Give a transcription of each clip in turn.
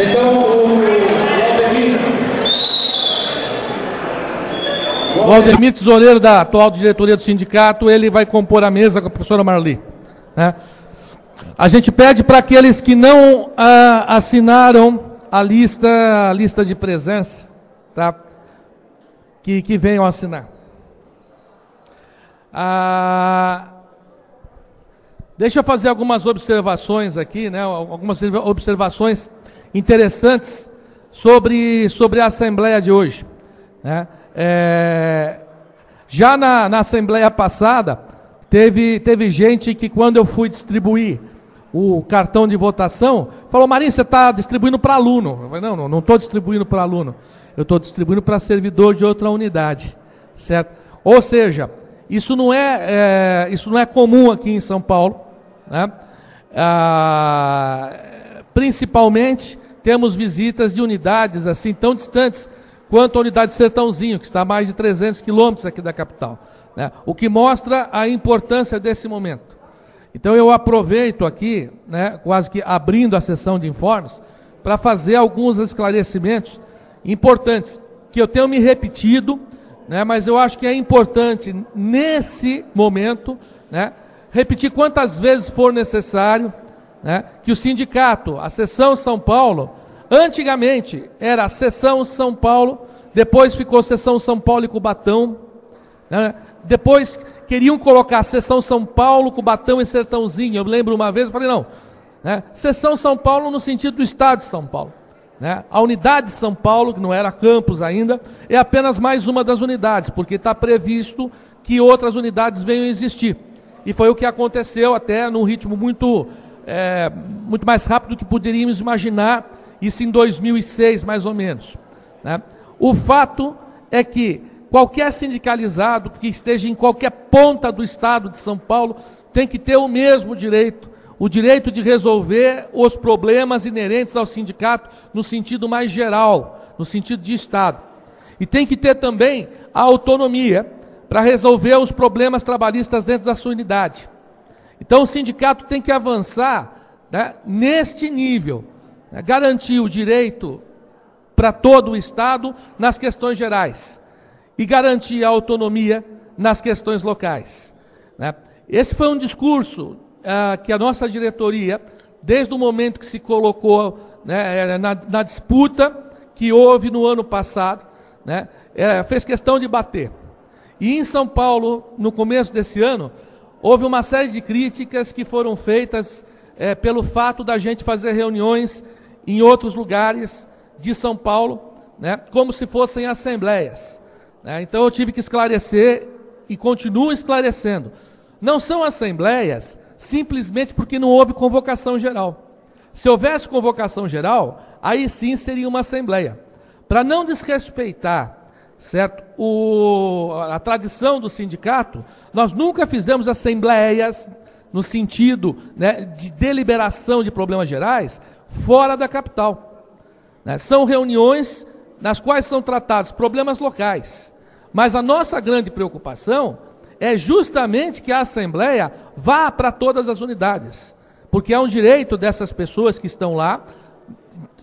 Então, o Aldemir Tesoureiro, da atual diretoria do sindicato, ele vai compor a mesa com a professora Marli, né? A gente pede para aqueles que não assinaram a lista de presença, tá? Que venham assinar. Deixa eu fazer algumas observações aqui, né? Algumas observações interessantes sobre a Assembleia de hoje, né? Já na Assembleia passada, teve gente que, quando eu fui distribuir o cartão de votação, falou: Marinho, você está distribuindo para aluno. Eu falei: não estou distribuindo para aluno, eu estou distribuindo para servidor de outra unidade, certo? Ou seja, isso não é comum aqui em São Paulo, né? Principalmente, temos visitas de unidades assim tão distantes quanto a unidade Sertãozinho, que está a mais de 300 quilômetros aqui da capital, né? O que mostra a importância desse momento. Então eu aproveito aqui, né, quase que abrindo a sessão de informes, para fazer alguns esclarecimentos importantes, que eu tenho me repetido, né, mas eu acho que é importante, nesse momento, né, repetir quantas vezes for necessário, né, que o sindicato, a seção São Paulo, antigamente era a seção São Paulo, depois ficou seção São Paulo e Cubatão, né, depois queriam colocar seção São Paulo, Cubatão e Sertãozinho. Eu lembro uma vez, eu falei: não, né, seção São Paulo no sentido do estado de São Paulo, né? A unidade de São Paulo, que não era campus ainda, é apenas mais uma das unidades, porque está previsto que outras unidades venham a existir. E foi o que aconteceu, até num ritmo muito mais rápido do que poderíamos imaginar, isso em 2006, mais ou menos, né? O fato é que qualquer sindicalizado que esteja em qualquer ponta do estado de São Paulo tem que ter o mesmo direito, o direito de resolver os problemas inerentes ao sindicato no sentido mais geral, no sentido de estado. E tem que ter também a autonomia para resolver os problemas trabalhistas dentro da sua unidade. Então o sindicato tem que avançar, né, neste nível, né, garantir o direito para todo o estado nas questões gerais e garantir a autonomia nas questões locais, né? Esse foi um discurso que a nossa diretoria, desde o momento que se colocou, né, na disputa que houve no ano passado, né, fez questão de bater. E em São Paulo, no começo desse ano, houve uma série de críticas que foram feitas pelo fato da gente fazer reuniões em outros lugares de São Paulo, né, como se fossem assembleias. Então eu tive que esclarecer e continuo esclarecendo. Não são assembleias simplesmente porque não houve convocação geral. Se houvesse convocação geral, aí sim seria uma assembleia. Para não desrespeitar, certo, a tradição do sindicato, nós nunca fizemos assembleias no sentido, né, de deliberação de problemas gerais fora da capital, né? São reuniões nas quais são tratados problemas locais. Mas a nossa grande preocupação é justamente que a Assembleia vá para todas as unidades, porque é um direito dessas pessoas que estão lá,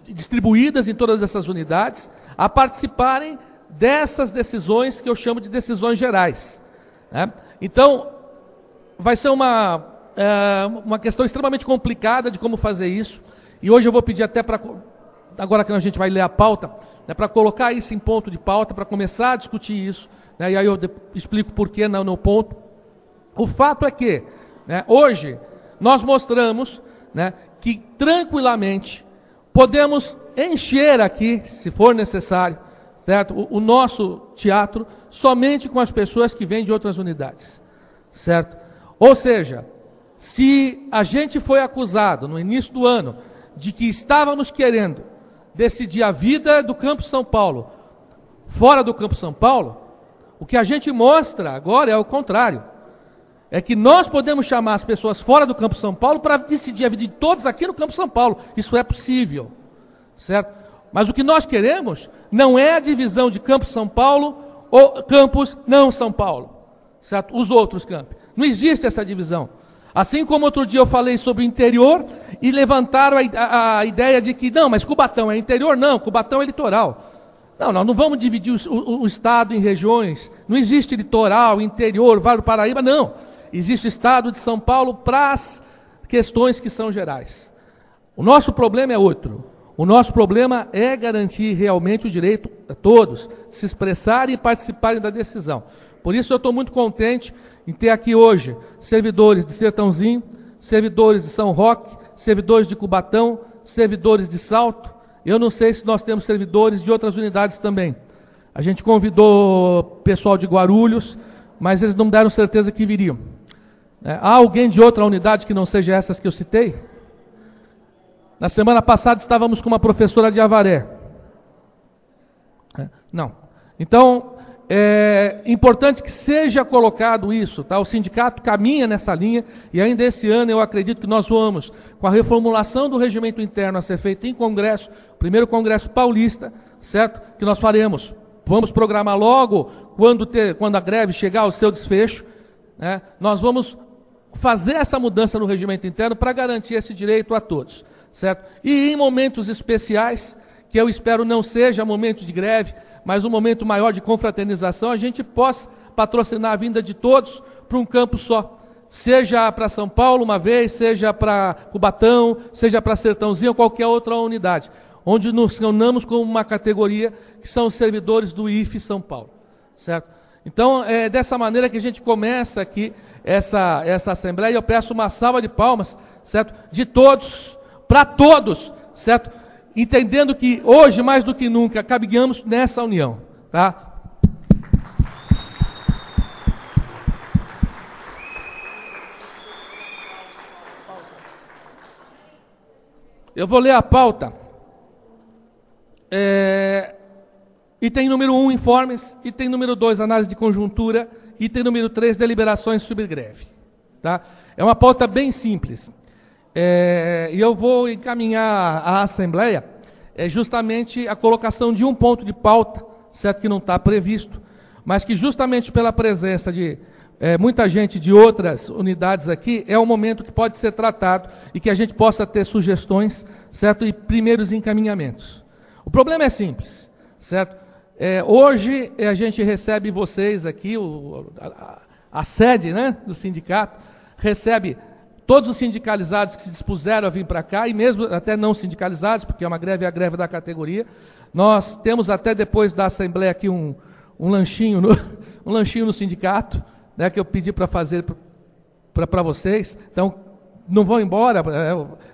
distribuídas em todas essas unidades, a participarem dessas decisões que eu chamo de decisões gerais, né? Então, vai ser uma questão extremamente complicada de como fazer isso, e hoje eu vou pedir até para, agora que a gente vai ler a pauta, né, para colocar isso em ponto de pauta, para começar a discutir isso, né, e aí eu explico por que no ponto. O fato é que, né, hoje nós mostramos, né, que tranquilamente podemos encher aqui, se for necessário, certo, o nosso teatro somente com as pessoas que vêm de outras unidades, certo? Ou seja, se a gente foi acusado no início do ano de que estávamos querendo decidir a vida do Campo São Paulo fora do Campo São Paulo, o que a gente mostra agora é o contrário. É que nós podemos chamar as pessoas fora do Campo São Paulo para decidir a vida de todos aqui no Campo São Paulo. Isso é possível, certo? Mas o que nós queremos não é a divisão de Campo São Paulo ou campos não São Paulo, certo? Os outros campos. Não existe essa divisão. Assim como outro dia eu falei sobre o interior e levantaram a ideia de que, não, mas Cubatão é interior? Não, Cubatão é litoral. Não, nós não vamos dividir o estado em regiões. Não existe litoral, interior, Vale do Paraíba, não. Existe estado de São Paulo para as questões que são gerais. O nosso problema é outro. O nosso problema é garantir realmente o direito a todos de se expressarem e participarem da decisão. Por isso eu estou muito contente em ter aqui hoje servidores de Sertãozinho, servidores de São Roque, servidores de Cubatão, servidores de Salto. Eu não sei se nós temos servidores de outras unidades também. A gente convidou pessoal de Guarulhos, mas eles não deram certeza que viriam. Há alguém de outra unidade que não seja essas que eu citei? Na semana passada estávamos com uma professora de Avaré. Não. Então, é importante que seja colocado isso, tá? O sindicato caminha nessa linha e ainda esse ano eu acredito que nós vamos, com a reformulação do regimento interno a ser feita em congresso, primeiro congresso paulista, certo? Que nós faremos. Vamos programar logo, quando a greve chegar ao seu desfecho, né? Nós vamos fazer essa mudança no regimento interno para garantir esse direito a todos, certo? E em momentos especiais, que eu espero não seja momento de greve, mas um momento maior de confraternização, a gente possa patrocinar a vinda de todos para um campo só. Seja para São Paulo uma vez, seja para Cubatão, seja para Sertãozinho ou qualquer outra unidade, onde nos reunamos como uma categoria que são os servidores do IFE São Paulo, certo? Então, é dessa maneira que a gente começa aqui essa assembleia, e eu peço uma salva de palmas, certo? De todos, para todos, certo? Entendendo que hoje, mais do que nunca, caminhamos nessa união, tá? Eu vou ler a pauta. Item número 1, informes. Item número 2, análise de conjuntura. Item número 3, deliberações sobre greve. Tá? É uma pauta bem simples. E eu vou encaminhar à Assembleia justamente a colocação de um ponto de pauta, certo, que não está previsto, mas que justamente pela presença de muita gente de outras unidades aqui, é um momento que pode ser tratado e que a gente possa ter sugestões, certo, e primeiros encaminhamentos. O problema é simples, certo? Hoje a gente recebe vocês aqui, a sede, né, do sindicato, recebe todos os sindicalizados que se dispuseram a vir para cá, e mesmo até não sindicalizados, porque é uma greve, é a greve da categoria. Nós temos até depois da Assembleia aqui um lanchinho no sindicato, né, que eu pedi para fazer para vocês. Então, não vão embora,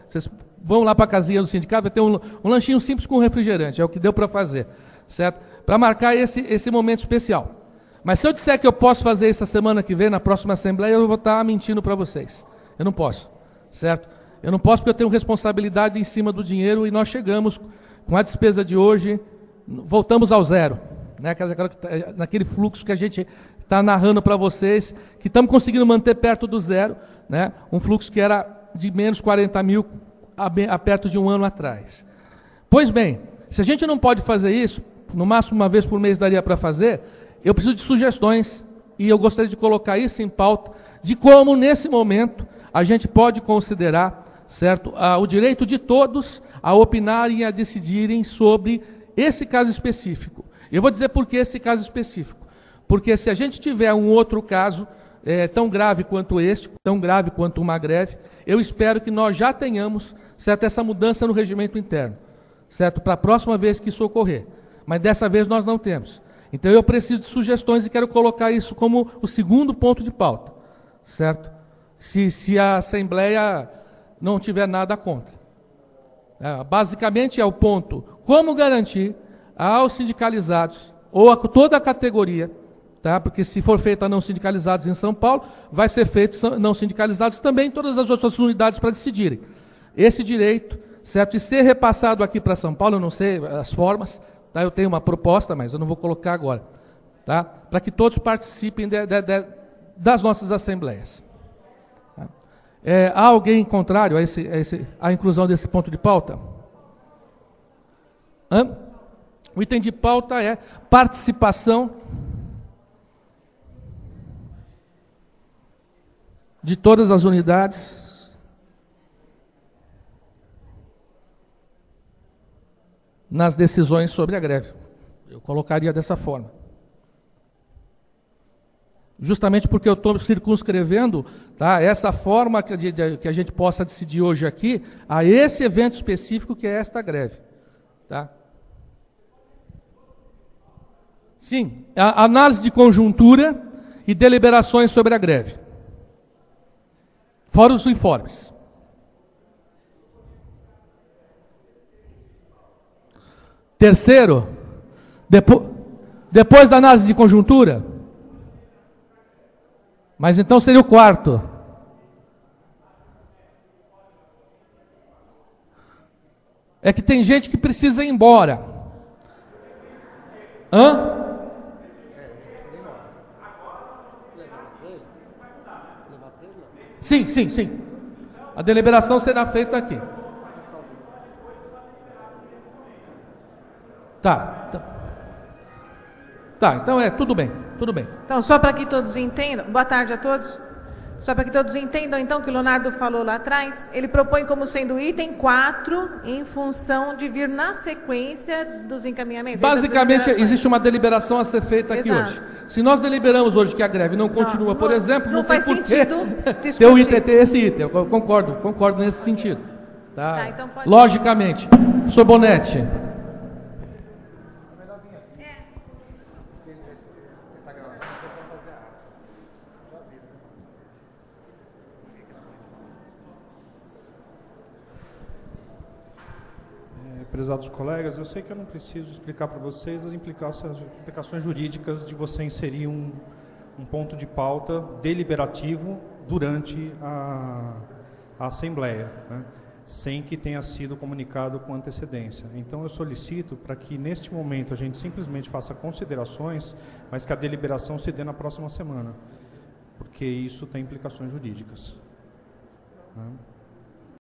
vocês vão lá para a casinha do sindicato, vai ter um lanchinho simples com refrigerante, é o que deu para fazer, certo? Para marcar esse momento especial. Mas se eu disser que eu posso fazer isso a semana que vem, na próxima Assembleia, eu vou estar mentindo para vocês. Eu não posso, certo? Eu não posso porque eu tenho responsabilidade em cima do dinheiro e nós chegamos com a despesa de hoje, voltamos ao zero, né? Naquele fluxo que a gente está narrando para vocês, que estamos conseguindo manter perto do zero, né? Um fluxo que era de menos 40 mil a perto de um ano atrás. Pois bem, se a gente não pode fazer isso, no máximo uma vez por mês daria para fazer, eu preciso de sugestões e eu gostaria de colocar isso em pauta, de como nesse momento a gente pode considerar, certo, o direito de todos a opinarem e a decidirem sobre esse caso específico. Eu vou dizer por que esse caso específico. Porque se a gente tiver um outro caso tão grave quanto este, tão grave quanto uma greve, eu espero que nós já tenhamos, certo, essa mudança no regimento interno, certo, para a próxima vez que isso ocorrer. Mas dessa vez nós não temos. Então eu preciso de sugestões e quero colocar isso como o segundo ponto de pauta, certo? Se a Assembleia não tiver nada contra. Basicamente é o ponto, como garantir aos sindicalizados, ou a toda a categoria, tá? Porque se for feito a não sindicalizados em São Paulo, vai ser feito não sindicalizados também em todas as outras unidades para decidirem. Esse direito, certo? E ser repassado aqui para São Paulo, eu não sei as formas, tá? Eu tenho uma proposta, mas eu não vou colocar agora, tá? Para que todos participem das nossas assembleias. Há alguém contrário à inclusão desse ponto de pauta? O item de pauta é participação de todas as unidades nas decisões sobre a greve. Eu colocaria dessa forma. Justamente porque eu estou circunscrevendo, tá, essa forma que a gente possa decidir hoje aqui a esse evento específico que é esta greve. Tá? Sim, a análise de conjuntura e deliberações sobre a greve. Fora os informes. Terceiro, depois da análise de conjuntura, mas então seria o quarto. É que tem gente que precisa ir embora. Hã? Sim, sim, sim. A deliberação será feita aqui. Tá. Tá, então tudo bem, tudo bem. Então, só para que todos entendam, boa tarde a todos. Só para que todos entendam, então, que o Leonardo falou lá atrás, ele propõe como sendo item 4, em função de vir na sequência dos encaminhamentos. Basicamente, existe uma deliberação a ser feita aqui hoje. Se nós deliberamos hoje que a greve não continua, por exemplo, não tem por que ter o item, ter esse item. Eu concordo nesse sentido. Tá? Então logicamente. Professor Bonetti. Prezados colegas, eu sei que eu não preciso explicar para vocês as implicações jurídicas de você inserir um ponto de pauta deliberativo durante a Assembleia, né, sem que tenha sido comunicado com antecedência. Então, eu solicito para que, neste momento, a gente simplesmente faça considerações, mas que a deliberação se dê na próxima semana, porque isso tem implicações jurídicas. Né?